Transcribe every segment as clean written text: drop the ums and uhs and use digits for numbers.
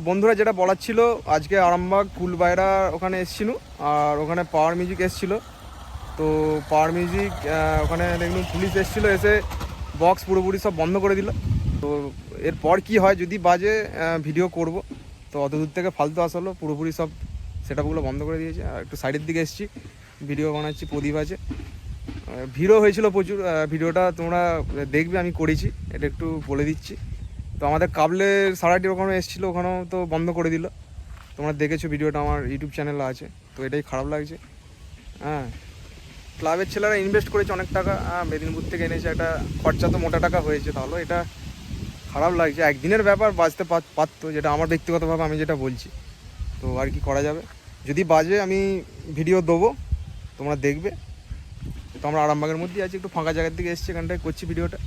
বন্ধুরা যেটা বলার ছিল, আজকে আরামবাগ কুলবায়রা ওখানে এসছিল, আর ওখানে পাওয়ার মিউজিক এসছিল। তো পাওয়ার মিউজিক ওখানে দেখুন পুলিশ এসেছিলো, এসে বক্স পুরোপুরি সব বন্ধ করে দিল। তো এরপর কি হয় যদি বাজে ভিডিও করব, তো অত দূর থেকে ফালতু আসলো, পুরোপুরি সব সেটআপগুলো বন্ধ করে দিয়েছে। আর একটু সাইডের দিকে এসেছি, ভিডিও বানাচ্ছি, প্রদীপ আছে, ভিড়ও হয়েছিল প্রচুর। ভিডিওটা তোমরা দেখবে, আমি করেছি, এটা একটু বলে দিচ্ছি। তো আমাদের কাবলের সারাটি ওখানে এসেছিলো, ওখানেও তো বন্ধ করে দিল। তোমরা দেখেছো ভিডিওটা, আমার ইউটিউব চ্যানেলে আছে। তো এটাই খারাপ লাগছে। হ্যাঁ, ক্লাবের ছেলেরা ইনভেস্ট করেছে অনেক টাকা, মেদিনীপুর থেকে এনেছে, একটা খরচা তো মোটা টাকা হয়েছে, তাহলে এটা খারাপ লাগছে। একদিনের ব্যাপার, বাজতে পারতো, যেটা আমার ব্যক্তিগতভাবে আমি যেটা বলছি। তো আর কি করা যাবে, যদি বাজে আমি ভিডিও দেবো, তোমরা দেখবে। তো আমরা আরামবাগের মধ্যেই আছি, একটু ফাঁকা জায়গার দিকে এসেছি, এখানটায় করছি ভিডিওটা,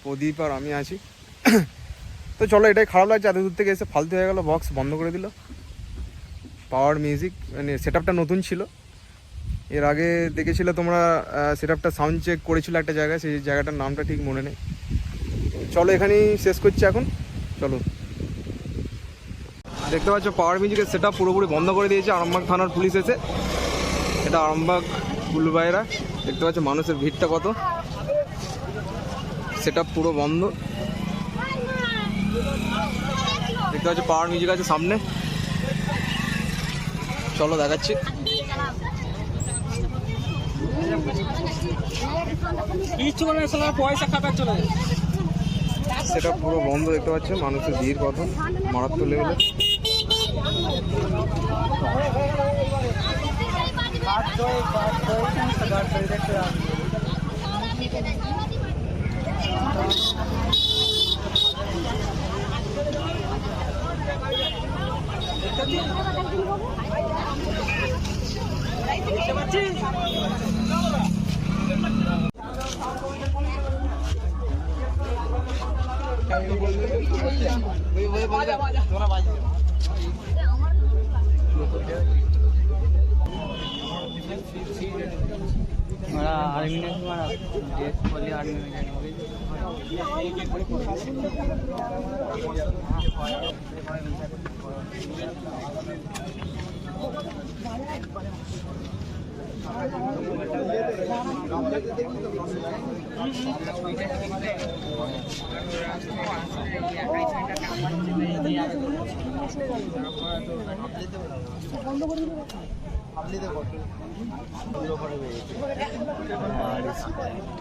প্রদীপ আর আমি আছি। তো চলো, এটাই খারাপ লাগছে, এত দূর থেকে এসে ফালতু হয়ে গেলো, বক্স বন্ধ করে দিল। পাওয়ার মিউজিক মানে সেটআপটা নতুন ছিল, এর আগে দেখেছিলে তোমরা সেটআপটা সাউন্ড চেক করেছিল একটা জায়গায়, সেই জায়গাটার নামটা ঠিক মনে নেই। চলো এখানেই শেষ করছি এখন, চলো। দেখতে পাচ্ছ পাওয়ার মিউজিকের সেটআপ পুরোপুরি বন্ধ করে দিয়েছে আরামবাগ থানার পুলিশ এসে। এটা আরামবাগ কুলবায়রা, দেখতে পাচ্ছ মানুষের ভিড়টা কত, সেটআপ পুরো বন্ধ। দেখতে পাচ্ছ পাওয়ার মিউজিক আছে সামনে, চলো দেখাচ্ছি। সেটা পুরো বন্ধ, দেখতে পাচ্ছ মানুষের ভিড় কত মারাত্মক লেভেলে। आर्मी ने हमारा देश खोली, आर्मी में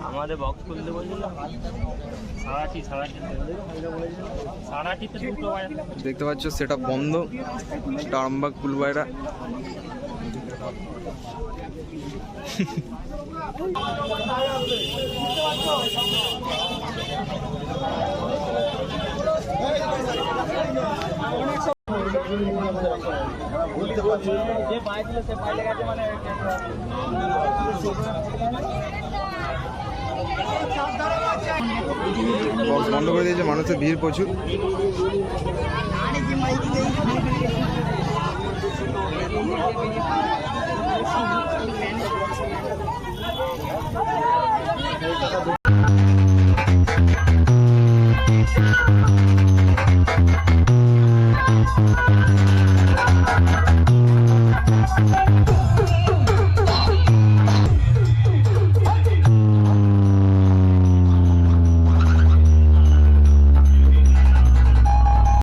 আমাদের বক্স খুলতে বলছিল দেখতে পাচ্ছ সেটা বন্ধ, আরামবাগ কুলবায়রা। বক্স বন্ধ করে দিয়েছে, মানুষের ভিড় প্রচুর।